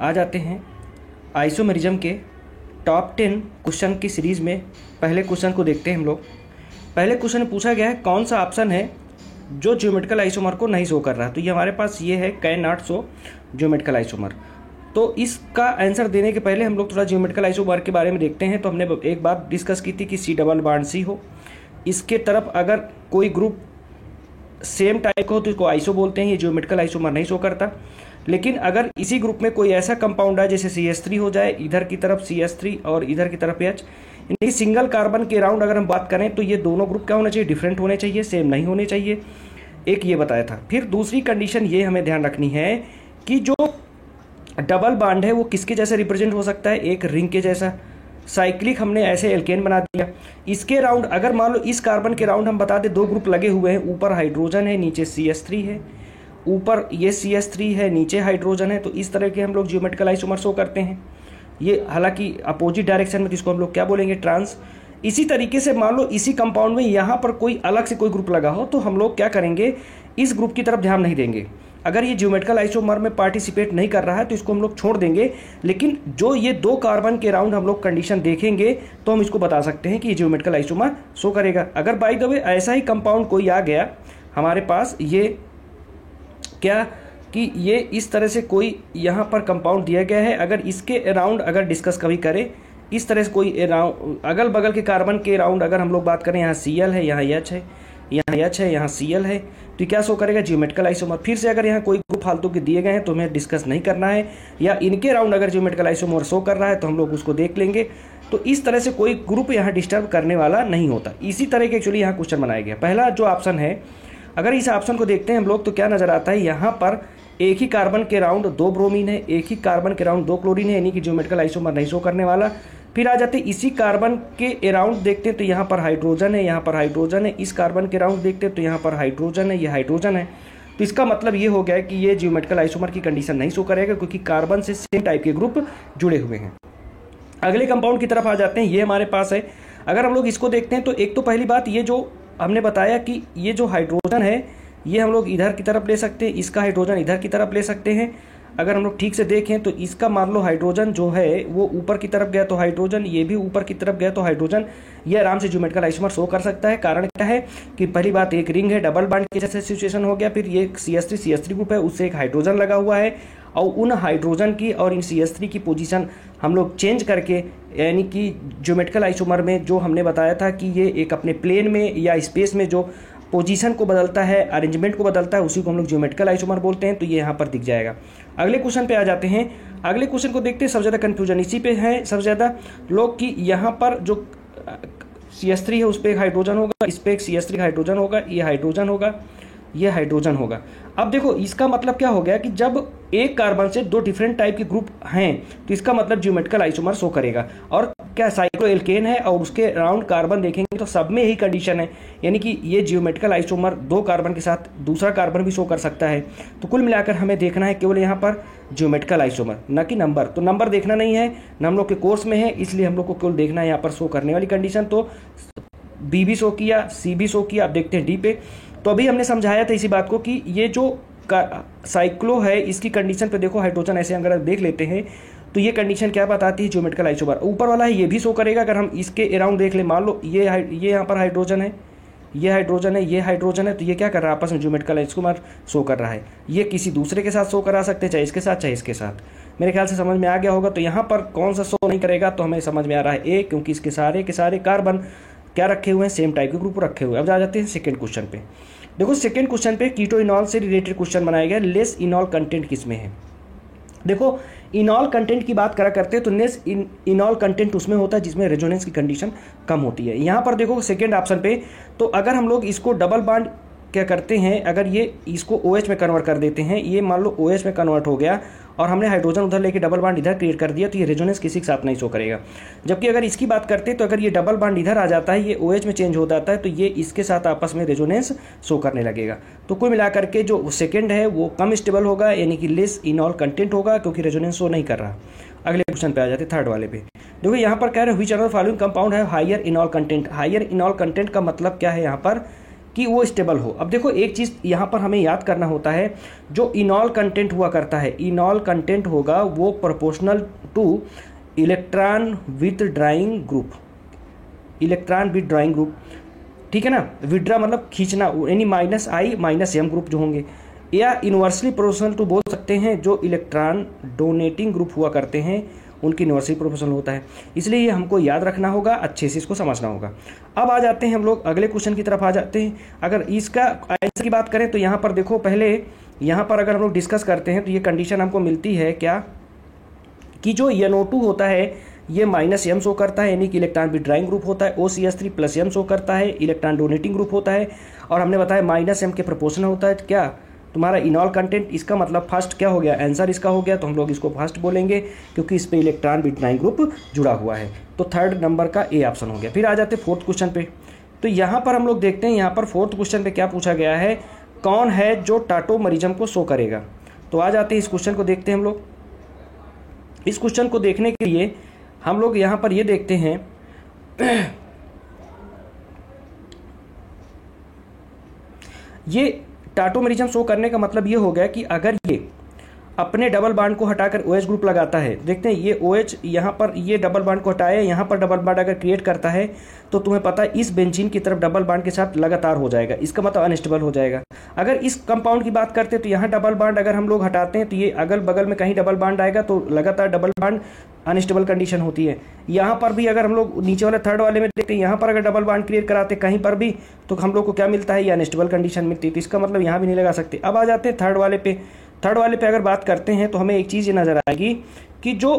आ जाते हैं आइसोमेरिज्म के टॉप 10 क्वेश्चन की सीरीज़ में पहले क्वेश्चन को देखते हैं हम लोग। पहले क्वेश्चन में पूछा गया है कौन सा ऑप्शन है जो ज्योमेट्रिकल आइसोमर को नहीं शो कर रहा है। तो ये हमारे पास ये है can not show geometrical isomer. तो इसका आंसर देने के पहले हम लोग थोड़ा ज्योमेट्रिकल आइसोमर के बारे में देखते हैं। तो हमने एक बात डिस्कस की थी कि C डबल बॉन्ड C हो, इसके तरफ अगर कोई ग्रुप सेम टाइप का हो तो इसको आइसो बोलते हैं, ये ज्योमेट्रिकल आइसोमर नहीं शो करता। लेकिन अगर इसी ग्रुप में कोई ऐसा कंपाउंड है जैसे CH3 हो जाए, इधर की तरफ CH3 और इधर की तरफ H, यानी सिंगल कार्बन के राउंड अगर हम बात करें तो ये दोनों ग्रुप क्या होना चाहिए, डिफरेंट होने चाहिए, सेम नहीं होने चाहिए। एक ये बताया था। फिर दूसरी कंडीशन ये हमें ध्यान रखनी है कि जो डबल बॉन्ड है वो किसके जैसे रिप्रेजेंट हो सकता है, एक रिंग के जैसा। साइक्लिक हमने ऐसे एल्केन बना दिया। इसके राउंड अगर मान लो इस कार्बन के राउंड हम बता दें दो ग्रुप लगे हुए हैं, ऊपर हाइड्रोजन है नीचे CH3 है, ऊपर ये CH3 है नीचे हाइड्रोजन है, तो इस तरह के हम लोग ज्योमेट्रिकल आइसोमर शो करते हैं। ये हालांकि अपोजिट डायरेक्शन में, जिसको हम लोग क्या बोलेंगे, ट्रांस। इसी तरीके से मान लो इसी कंपाउंड में यहाँ पर कोई अलग से कोई ग्रुप लगा हो तो हम लोग क्या करेंगे, इस ग्रुप की तरफ ध्यान नहीं देंगे। अगर ये ज्योमेट्रिकल आइसोमर में पार्टिसिपेट नहीं कर रहा है तो इसको हम लोग छोड़ देंगे। लेकिन जो ये दो कार्बन के राउंड हम लोग कंडीशन देखेंगे तो हम इसको बता सकते हैं कि ये ज्योमेट्रिकल आइसोमर शो करेगा। अगर बाय द वे ऐसा ही कंपाउंड कोई आ गया हमारे पास, ये क्या कि ये इस तरह से कोई यहाँ पर कंपाउंड दिया गया है, अगर इसके अराउंड अगर डिस्कस कभी करें, इस तरह से कोई अराउंड अगल बगल के कार्बन के राउंड अगर हम लोग बात करें, यहाँ Cl है, यहाँ H है, यहाँ H है, यहाँ Cl है, तो क्या शो करेगा, ज्योमेट्रिकल आइसोमर। फिर से अगर यहाँ कोई ग्रुप फालतू के दिए गए हैं तो हमें डिस्कस नहीं करना है, या इनके राउंड अगर ज्योमेट्रिकल आइसोमर शो कर रहा है तो हम लोग उसको देख लेंगे। तो इस तरह से कोई ग्रुप यहाँ डिस्टर्ब करने वाला नहीं होता। इसी तरह के एक्चुअली यहाँ क्वेश्चन बनाया गया। पहला जो ऑप्शन है, अगर इस ऑप्शन को देखते हैं हम लोग तो क्या नजर आता है, यहाँ पर एक ही कार्बन के राउंड दो ब्रोमीन है, एक ही कार्बन के राउंड दो क्लोरीन है, यानी कि ज्योमेट्रिकल आइसोमर नहीं शो करने वाला। फिर आ जाते इसी कार्बन के अराउंड देखते हैं तो यहाँ पर हाइड्रोजन है, यहाँ पर हाइड्रोजन है। इस कार्बन के राउंड देखते हैं तो यहाँ पर हाइड्रोजन है, ये हाइड्रोजन है। तो इसका मतलब ये हो गया है कि ये ज्योमेट्रिकल आइसोमर की कंडीशन नहीं शो करेगा क्योंकि कार्बन से सेम टाइप के ग्रुप जुड़े हुए हैं। अगले कंपाउंड की तरफ आ जाते हैं, ये हमारे पास है। अगर हम लोग इसको देखते हैं तो एक तो पहली बात ये जो हमने बताया कि ये जो हाइड्रोजन है ये हम लोग इधर की तरफ ले सकते हैं, इसका हाइड्रोजन इधर की तरफ ले सकते हैं। अगर हम लोग ठीक से देखें तो इसका मान लो हाइड्रोजन जो है वो ऊपर की तरफ गया तो हाइड्रोजन, ये भी ऊपर की तरफ गया तो हाइड्रोजन, ये आराम से ज्योमेट्रिकल आइसोमर शो कर सकता है। कारण क्या है कि पहली बात एक रिंग है, डबल बॉन्ड के जैसे सिचुएशन हो गया। फिर ये CH3 ग्रुप है, उससे एक हाइड्रोजन लगा हुआ है, और उन हाइड्रोजन की और इन CH3 की पोजीशन हम लोग चेंज करके, यानी कि ज्योमेट्रिकल आइसोमर में जो हमने बताया था कि ये एक अपने प्लेन में या स्पेस में जो पोजीशन को बदलता है, अरेंजमेंट को बदलता है, उसी को हम लोग ज्योमेट्रिकल आइसोमर बोलते हैं। तो ये यहाँ पर दिख जाएगा। अगले क्वेश्चन पे आ जाते हैं। अगले क्वेश्चन को देखते हैं। सबसे ज़्यादा कन्फ्यूजन इसी पे है, सबसे ज़्यादा लोग कि यहाँ पर जो CH3 है उस पर एक हाइड्रोजन होगा, इस पर एक CH3 हाइड्रोजन होगा, ये हाइड्रोजन होगा, ये हाइड्रोजन होगा। अब देखो इसका मतलब क्या हो गया कि जब एक कार्बन से दो डिफरेंट टाइप के ग्रुप हैं तो इसका मतलब ज्योमेट्रिकल आइसोमर शो करेगा। और क्या साइक्लोएल्केन है और उसके राउंड कार्बन देखेंगे तो सब में यही कंडीशन है, यानी कि ये ज्योमेट्रिकल आइसोमर दो कार्बन के साथ दूसरा कार्बन भी शो कर सकता है। तो कुल मिलाकर हमें देखना है केवल यहाँ पर ज्योमेट्रिकल आइसोमर, न कि नंबर। तो नंबर देखना नहीं है, न हम लोग के कोर्स में है, इसलिए हम लोग को केवल देखना है यहाँ पर शो करने वाली कंडीशन। तो B भी शो किया, C भी शो किया। अब देखते हैं D पे। तो अभी हमने समझाया था इसी बात को कि ये जो साइक्लो है इसकी कंडीशन पे देखो, हाइड्रोजन ऐसे अगर देख लेते हैं तो ये कंडीशन क्या बताती है, ज्योमेट्रिकल आइसोमर। ऊपर वाला है ये भी शो करेगा। अगर हम इसके अराउंड देख ले, मान लो ये यहाँ पर हाइड्रोजन है, ये हाइड्रोजन है, ये हाइड्रोजन है, तो ये क्या कर रहा है, आपस में ज्योमेट्रिकल आइसोमर शो कर रहा है। ये किसी दूसरे के साथ शो करा सकते हैं, चाहे इसके साथ चाहे इसके साथ। मेरे ख्याल से समझ में आ गया होगा। तो यहाँ पर कौन सा शो नहीं करेगा, तो हमें समझ में आ रहा है ए, क्योंकि इसके सारे के सारे कार्बन क्या रखे हुए हैं, सेम टाइप के ग्रुप रखे हुए हैं। अब आ जाते हैं सेकंड क्वेश्चन पे। देखो सेकंड क्वेश्चन पे कीटो इनॉल से रिलेटेड क्वेश्चन बनाया गया। लेस इनॉल कंटेंट किसमें है। देखो इनॉल कंटेंट की बात करा करते हैं तो लेस इनॉल कंटेंट उसमें होता है जिसमें रेजोनेंस की कंडीशन कम होती है। यहाँ पर देखो सेकंड ऑप्शन पे, तो अगर हम लोग इसको डबल बॉन्ड क्या करते हैं, अगर ये इसको OH में कन्वर्ट कर देते हैं, ये मान लो OH में कन्वर्ट हो गया और हमने हाइड्रोजन उधर लेके डबल बॉन्ड इधर क्रिएट कर दिया, तो ये रेजोनेंस किसी के साथ नहीं शो करेगा। जबकि अगर इसकी बात करते हैं तो अगर ये डबल बॉन्ड इधर आ जाता है, ये OH में चेंज हो जाता है, तो ये इसके साथ आपस में रेजोनेंस शो करने लगेगा। तो कुल मिलाकर के जो सेकेंड है वो कम स्टेबल होगा, यानी कि लेस इनॉल कंटेंट होगा, क्योंकि रेजोनेंस शो नहीं कर रहा। अगले क्वेश्चन पे आ जाते थर्ड वाले पे। देखो यहाँ पर कह रहे हैं which of the following compound है higher enol content. Higher enol content का मतलब क्या है यहाँ पर कि वो स्टेबल हो। अब देखो एक चीज़ यहाँ पर हमें याद करना होता है, जो इनॉल कंटेंट हुआ करता है, इनॉल कंटेंट होगा वो proportional two electron with drawing group, electron with drawing group, ठीक है ना। विड्रा मतलब खींचना, यानी -I-M ग्रुप जो होंगे, या इन्वर्सली प्रोपोर्शनल टू बोल सकते हैं, जो इलेक्ट्रॉन डोनेटिंग ग्रुप हुआ करते हैं उनकी इन्वर्सली प्रोपोर्शनल होता है। इसलिए ये हमको याद रखना होगा, अच्छे से इसको समझना होगा। अब आ जाते हैं हम लोग अगले क्वेश्चन की तरफ आ जाते हैं। अगर इसका आंसर की बात करें तो यहाँ पर देखो, पहले यहाँ पर अगर हम लोग डिस्कस करते हैं तो ये कंडीशन हमको मिलती है क्या, कि जो NO2 होता है ये -M शो करता है, यानी कि इलेक्ट्रॉन विड्राइंग ग्रुप होता है। OCH3 M शो करता है, इलेक्ट्रॉन डोनेटिंग ग्रुप होता है। और हमने बताया -M के प्रोपोर्शनल होता है क्या, तुम्हारा इनॉल कंटेंट। इसका मतलब फर्स्ट क्या हो गया, आंसर इसका हो गया, तो हम लोग इसको फर्स्ट बोलेंगे क्योंकि इस पे इलेक्ट्रॉन विड्राइंग ग्रुप जुड़ा हुआ है। तो थर्ड नंबर का ए ऑप्शन हो गया। फिर आ जाते हैं फोर्थ क्वेश्चन पे। तो यहाँ पर हम लोग देखते हैं, यहाँ पर फोर्थ क्वेश्चन पे क्या पूछा गया है, कौन है जो टाटोमरिज्म को शो करेगा। तो आ जाते हैं इस क्वेश्चन को देखते हैं हम लोग। इस क्वेश्चन को देखने के लिए हम लोग यहाँ पर ये देखते हैं, ये टाटोमेरिज्म शो करने का मतलब ये हो गया कि अगर ये अपने डबल बॉन्ड को हटाकर OH ग्रुप लगाता है, देखते हैं ये OH यहाँ पर ये डबल बॉन्ड को हटाया, यहाँ पर डबल बॉन्ड अगर क्रिएट करता है तो तुम्हें पता है इस बेंजीन की तरफ डबल बॉन्ड के साथ लगातार हो जाएगा, इसका मतलब अनस्टेबल हो जाएगा। अगर इस कंपाउंड की बात करते हैं तो यहाँ डबल बॉन्ड अगर हम लोग हटाते हैं तो ये अगल बगल में कहीं डबल बॉन्ड आएगा तो लगातार डबल बॉन्ड अनस्टेबल कंडीशन होती है। यहाँ पर भी अगर हम लोग नीचे वाले थर्ड वाले में देखते हैं, यहाँ पर अगर डबल बॉन्ड क्रिएट कराते कहीं पर भी तो हम लोग को क्या मिलता है, ये अनस्टेबल कंडीशन मिलती है। तो इसका मतलब यहाँ भी नहीं लगा सकते। अब आ जाते हैं थर्ड वाले पे। थर्ड वाले पे अगर बात करते हैं तो हमें एक चीज़ ये नज़र आएगी कि जो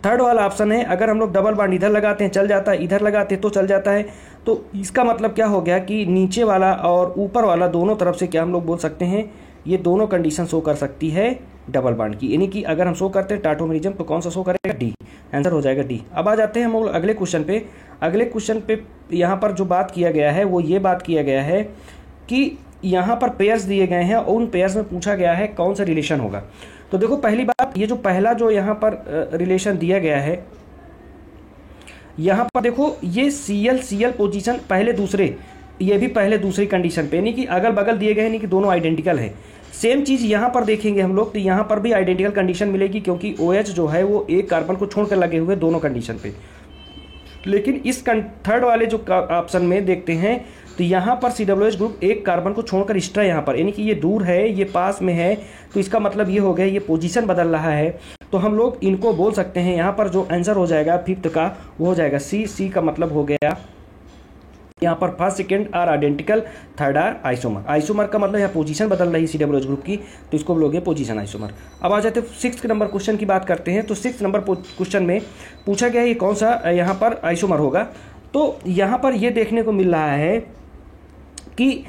थर्ड वाला ऑप्शन है, अगर हम लोग डबल बॉन्ड इधर लगाते हैं चल जाता है, इधर लगाते हैं तो चल जाता है। तो इसका मतलब क्या हो गया कि नीचे वाला और ऊपर वाला दोनों तरफ से क्या हम लोग बोल सकते हैं, ये दोनों कंडीशन शो कर सकती है डबल बॉन्ड की। यानी कि अगर हम शो करते हैं टाटोमेरिज्म तो कौन सा शो करेगा, डी, आंसर हो जाएगा डी। अब आ जाते हैं हम लोग अगले क्वेश्चन पे। अगले क्वेश्चन पे यहाँ पर जो बात किया गया है वो ये बात किया गया है कि यहाँ पर पेयर्स दिए गए हैं और उन पेयर्स में पूछा गया है कौन सा रिलेशन होगा। तो देखो पहली बात, ये जो पहला जो यहाँ पर रिलेशन दिया गया है, यहाँ पर देखो ये Cl पोजीशन पहले दूसरे, ये भी पहले दूसरी कंडीशन पे, यानी कि अगल बगल दिए गए हैं, यानी कि दोनों आइडेंटिकल है। सेम चीज़ यहाँ पर देखेंगे हम लोग तो यहाँ पर भी आइडेंटिकल कंडीशन मिलेगी, क्योंकि OH जो है वो एक कार्बन को छोड़कर लगे हुए दोनों कंडीशन पे। लेकिन इस थर्ड वाले जो ऑप्शन में देखते हैं तो यहाँ पर COOH ग्रुप एक कार्बन को छोड़कर एक्स्ट्रा यहाँ पर, यानी कि ये दूर है ये पास में है, तो इसका मतलब ये हो गया ये पोजीशन बदल रहा है। तो हम लोग इनको बोल सकते हैं, यहाँ पर जो आंसर हो जाएगा फिफ्थ का वो हो जाएगा सी। सी का मतलब हो गया यहाँ पर first second are identical, third are isomer. Isomer का मतलब यहाँ पोजीशन बदल रही है COOH ग्रुप की, तो इसको बोलोगे पोजीशन आइसोमर। अब आ जाते हैं सिक्स नंबर क्वेश्चन की बात करते हैं। तो सिक्स नंबर क्वेश्चन में पूछा गया है ये कौन सा यहाँ पर आइसोमर होगा। तो यहाँ पर ये देखने को मिल रहा है कि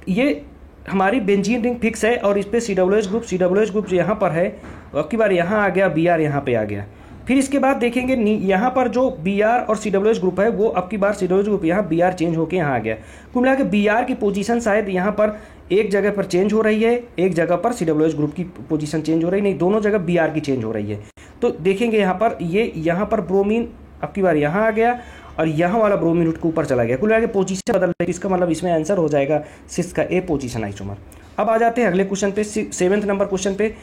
ये हमारी बेंजीन रिंग फिक्स है और इस पर COOH ग्रुप जो यहाँ पर है, अब की बार यहाँ आ गया, Br यहाँ पे आ गया। फिर इसके बाद देखेंगे यहाँ पर जो Br और COOH ग्रुप है वो अब की बार COOH ग्रुप यहाँ Br चेंज होकर यहाँ आ गया। कुल मिला के Br की पोजीशन शायद यहाँ पर एक जगह पर चेंज हो रही है, एक जगह पर COOH ग्रुप की पोजीशन चेंज हो रही है, नहीं दोनों जगह Br की चेंज हो रही है। तो देखेंगे यहाँ पर ये यहाँ पर ब्रोमीन अब की बार यहाँ आ गया और यहाँ वाला ब्रोमीन उठ के ऊपर चला गया, कुल मिला के पोजीशन बदल रही है। इसका मतलब इसमें आंसर हो जाएगा सिक्स का ए, पोजीशन आइसोमर। अब आ जाते हैं अगले क्वेश्चन पे, सेवेंथ नंबर क्वेश्चन पे।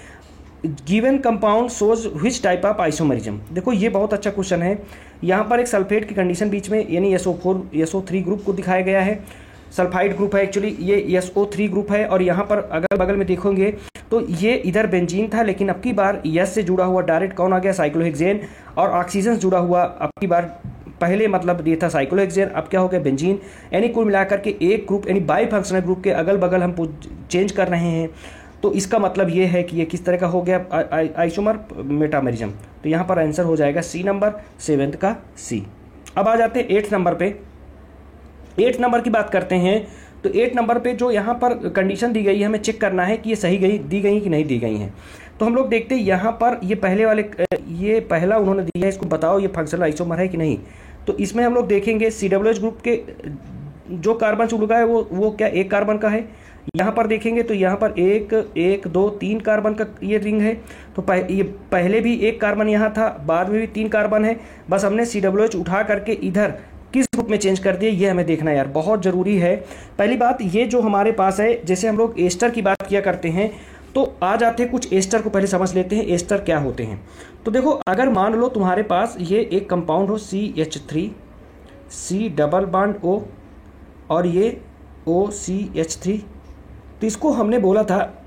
Given compound shows which type of isomerism. देखो ये बहुत अच्छा क्वेश्चन है। यहाँ पर एक सल्फेट की कंडीशन बीच में, यानी SO3 ग्रुप को दिखाया गया है। सल्फाइड ग्रुप है एक्चुअली, ये SO3 ग्रुप है। और यहाँ पर अगल बगल में देखोगे तो ये इधर बेंजीन था, लेकिन अब की बार यस से जुड़ा हुआ डायरेक्ट कौन आ गया, साइक्लोहेक्सेन। और ऑक्सीजन जुड़ा हुआ अब की बार, पहले मतलब ये था साइक्लोहेक्सेन, अब क्या हो गया बेंजीन। यानी कुल मिलाकर के एक ग्रुप यानी बाई फंक्शनल ग्रुप के अगल बगल हम चेंज कर रहे हैं। तो इसका मतलब ये है कि ये किस तरह का हो गया आइसोमर मेटामेरिज्म। तो यहाँ पर आंसर हो जाएगा सी नंबर, सेवेंथ का सी। अब आ जाते हैं एट्थ नंबर पे। एट्थ नंबर की बात करते हैं तो एट्थ नंबर पे जो यहाँ पर कंडीशन दी गई है हमें चेक करना है कि ये सही दी गई कि नहीं दी गई हैं। तो हम लोग देखते हैं यहाँ पर ये पहले वाले, ये पहला उन्होंने दिया है, इसको बताओ ये फंक्शनल आइसोमर है कि नहीं। तो इसमें हम लोग देखेंगे COOH ग्रुप के जो कार्बन चुका है वो क्या एक कार्बन का है। यहाँ पर देखेंगे तो यहाँ पर एक दो तीन कार्बन का ये रिंग है। तो ये पहले भी एक कार्बन यहाँ था, बाद में भी तीन कार्बन है। बस हमने COOH उठा करके इधर किस ग्रुप में चेंज कर दिए, ये हमें देखना यार बहुत ज़रूरी है। पहली बात, ये जो हमारे पास है, जैसे हम लोग एस्टर की बात किया करते हैं तो आ जाते हैं कुछ एस्टर को पहले समझ लेते हैं एस्टर क्या होते हैं। तो देखो, अगर मान लो तुम्हारे पास ये एक कंपाउंड हो CH3 C double bond O और ये OCH3, तो इसको हमने बोला था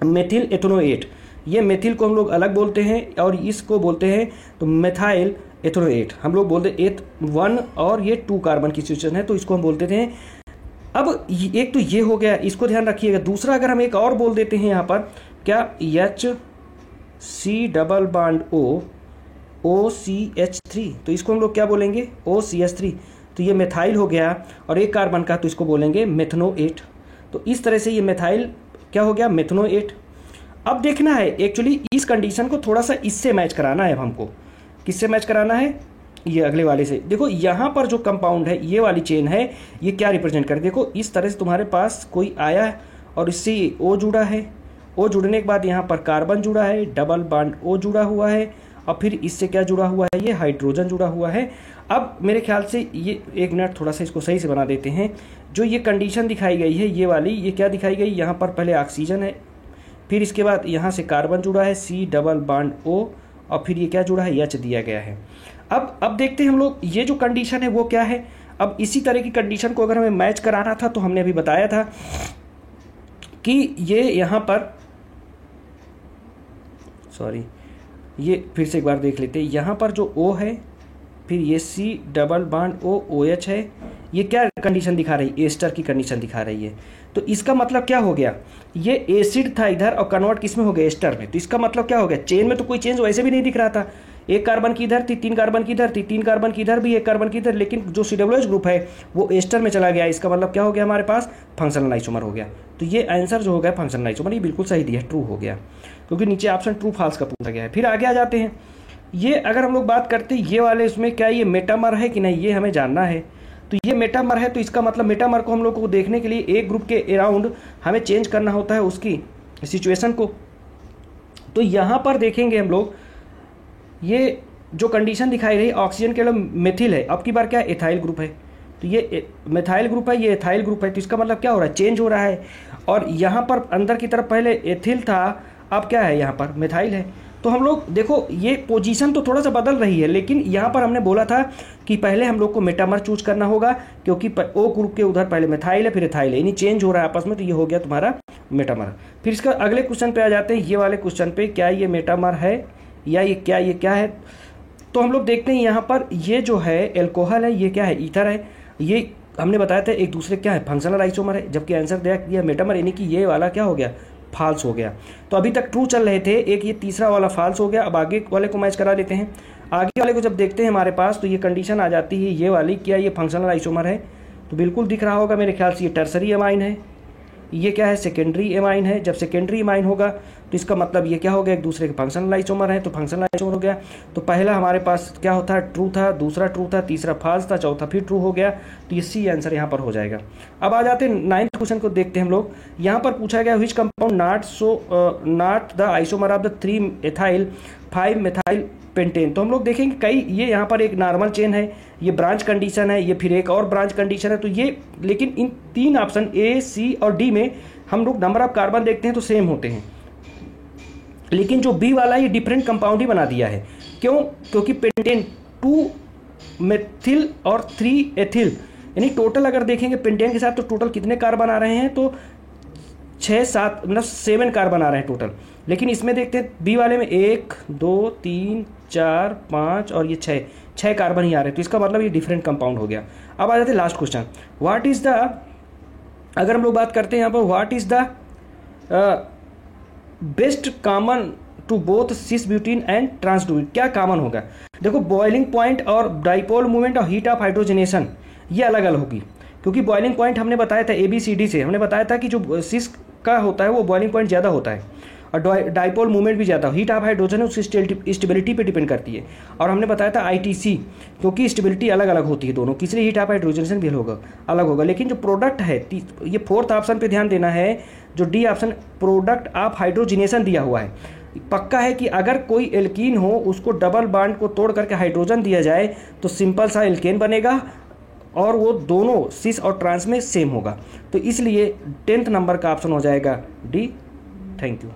मेथिल एथनोएट। ये मेथिल को हम लोग अलग बोलते हैं और इसको बोलते हैं तो मेथाइल एथनोएट। हम लोग बोलते हैं 1 और ये 2 कार्बन की सिचुएशन है तो इसको हम बोलते थे। अब एक तो ये हो गया, इसको ध्यान रखिएगा। दूसरा अगर हम एक और बोल देते हैं यहाँ पर क्या, HC double bond O OCH3, तो इसको हम लोग क्या बोलेंगे, OCH3। तो ये मेथाइल हो गया और एक कार्बन का, तो इसको बोलेंगे मेथनोएट। तो इस तरह से ये मेथाइल क्या हो गया, मेथनोएट। अब देखना है एक्चुअली इस कंडीशन को थोड़ा सा इससे मैच कराना है हमको। किससे मैच कराना है, ये अगले वाले से। देखो यहाँ पर जो कंपाउंड है, ये वाली चेन है, ये क्या रिप्रेजेंट कर, देखो इस तरह से तुम्हारे पास कोई आया है और इससे O जुड़ा है। O जुड़ने के बाद यहाँ पर कार्बन जुड़ा है, डबल बॉन्ड O जुड़ा हुआ है और फिर इससे क्या जुड़ा हुआ है, ये हाइड्रोजन जुड़ा हुआ है। अब मेरे ख्याल से ये एक मिनट थोड़ा सा इसको सही से बना देते हैं। जो ये कंडीशन दिखाई गई है ये वाली, ये क्या दिखाई गई, यहाँ पर पहले ऑक्सीजन है, फिर इसके बाद यहाँ से कार्बन जुड़ा है C डबल बॉन्ड O और फिर ये क्या जुड़ा है, H दिया गया है। अब देखते हैं हम लोग ये जो कंडीशन है वो क्या है। अब इसी तरह की कंडीशन को अगर हमें मैच कराना था तो हमने अभी बताया था कि ये यहाँ पर, सॉरी ये फिर से एक बार देख लेते हैं। यहाँ पर जो O है, फिर ये C double bond O OH है, ये क्या कंडीशन दिखा रही है, एस्टर की कंडीशन दिखा रही है। तो इसका मतलब क्या हो गया, ये एसिड था इधर और कन्वर्ट किस में हो गया, एस्टर में। तो इसका मतलब क्या हो गया, चेन में तो कोई चेंज वैसे भी नहीं दिख रहा था। एक कार्बन की इधर थी, 3 कार्बन की इधर थी, 3 कार्बन की इधर भी, 1 कार्बन की इधर, लेकिन जो COOH ग्रुप है वो एस्टर में चला गया। इसका मतलब क्या हो गया, हमारे पास फंक्शनल आइसोमर हो गया। तो ये आंसर जो हो गया फंक्शनल आइसोमर, ये बिल्कुल सही दिया, ट्रू हो गया, क्योंकि नीचे ऑप्शन ट्रू फॉल्स का पूछा गया है। फिर आगे आ जाते हैं, ये अगर हम लोग बात करते हैं ये वाले, इसमें क्या ये मेटामर है कि नहीं, ये हमें जानना है। तो ये मेटामर है, तो इसका मतलब मेटामर को हम लोग को देखने के लिए एक ग्रुप के अराउंड हमें चेंज करना होता है उसकी सिचुएशन को। तो यहाँ पर देखेंगे हम लोग, ये जो कंडीशन दिखाई रही ऑक्सीजन के लिए मेथिल है, अब की बार क्या एथाइल ग्रुप है। तो ये मेथाइल ग्रुप है, ये एथाइल ग्रुप है। तो इसका मतलब क्या हो रहा है, चेंज हो रहा है। और यहाँ पर अंदर की तरफ पहले एथिल था, अब क्या है, यहाँ पर मेथाइल है। तो हम लोग देखो ये पोजीशन तो थोड़ा सा बदल रही है, लेकिन यहाँ पर हमने बोला था कि पहले हम लोग को मेटामर चूज करना होगा, क्योंकि O ग्रुप के उधर पहले मेथाइल है फिर एथाइल है, यानी चेंज हो रहा है आपस में। तो ये हो गया तुम्हारा मेटामर। फिर इसका अगले क्वेश्चन पे आ जाते हैं, ये वाले क्वेश्चन पे, क्या ये मेटामर है या ये क्या है। तो हम लोग देखते हैं यहाँ पर ये जो है एल्कोहल है, ये क्या है, ईथर है। ये हमने बताया था एक दूसरे क्या है, फंक्शनल आइसोमर है, जबकि आंसर दिया मेटामर, यानी कि ये वाला क्या हो गया, फॉल्स हो गया। तो अभी तक ट्रू चल रहे थे, एक ये तीसरा वाला फॉल्स हो गया। अब आगे वाले को मैच करा लेते हैं। आगे वाले को जब देखते हैं हमारे पास, तो ये कंडीशन आ जाती है ये वाली, क्या ये फंक्शनल आइसोमर है। तो बिल्कुल दिख रहा होगा मेरे ख्याल से, ये टर्सरी एमाइन है, ये क्या है, सेकेंडरी एमाइन है। जब सेकेंडरी एमाइन होगा तो इसका मतलब ये क्या हो गया, एक दूसरे के फंक्शनल आइसोमर है, तो फंक्शनल आइसोमर हो गया। तो पहला हमारे पास क्या होता, ट्रू था, दूसरा ट्रू था, तीसरा फॉल्स था, चौथा फिर ट्रू हो गया। तो ये सी आंसर यहाँ पर हो जाएगा। अब आ जाते हैं 9th क्वेश्चन को देखते हैं हम लोग। यहाँ पर पूछा गया which compound not the isomer of the 3 ethyl 5 methyl pentane. तो हम लोग देखेंगे कई, ये यहाँ पर एक नॉर्मल चेन है, ये ब्रांच कंडीशन है, ये फिर एक और ब्रांच कंडीशन है। तो ये, लेकिन इन 3 ऑप्शन A, C और D में हम लोग नंबर ऑफ कार्बन देखते हैं तो सेम होते हैं, लेकिन जो B वाला ये डिफरेंट कंपाउंड ही बना दिया है। क्यों, क्योंकि पेंटेन 2 मेथिल और 3 एथिल, यानी टोटल अगर देखेंगे पेंटेन के साथ तो टोटल कितने कार्बन आ रहे हैं, तो 6-7 मतलब 7 कार्बन आ रहे हैं टोटल। लेकिन इसमें देखते हैं B वाले में 1 2 3 4 5 और ये 6 कार्बन ही आ रहे हैं। तो इसका मतलब ये डिफरेंट कंपाउंड हो गया। अब आ जाते हैं last question, what is the, अगर हम लोग बात करते हैं यहाँ पर, what is the best common to both cis butene and transbutene. क्या कॉमन होगा, देखो बॉइलिंग पॉइंट और डाइपोल मूवमेंट और हीट ऑफ हाइड्रोजनेशन ये अलग अलग होगी। क्योंकि बॉइलिंग पॉइंट हमने बताया था ABCD से, हमने बताया था कि जो सिस का होता है वो बॉइलिंग पॉइंट ज़्यादा होता है और डाइपोल मूवमेंट भी ज़्यादा। हीट ऑफ हाइड्रोजन है उसकी स्टेबिलिटी पे डिपेंड करती है। और हमने बताया था ITC, क्योंकि स्टेबिलिटी अलग अलग होती है दोनों, किसी हीट ऑफ हाइड्रोजनेशन भी अलग होगा। लेकिन जो प्रोडक्ट है, ये 4th ऑप्शन पे ध्यान देना है, जो D option product of hydrogenation दिया हुआ है। पक्का है कि अगर कोई एल्कीन हो उसको डबल बॉन्ड को तोड़ करके हाइड्रोजन दिया जाए तो सिंपल सा एल्केन बनेगा और वो दोनों सिस और ट्रांस में सेम होगा। तो इसलिए 10th नंबर का ऑप्शन हो जाएगा डी। Thank you.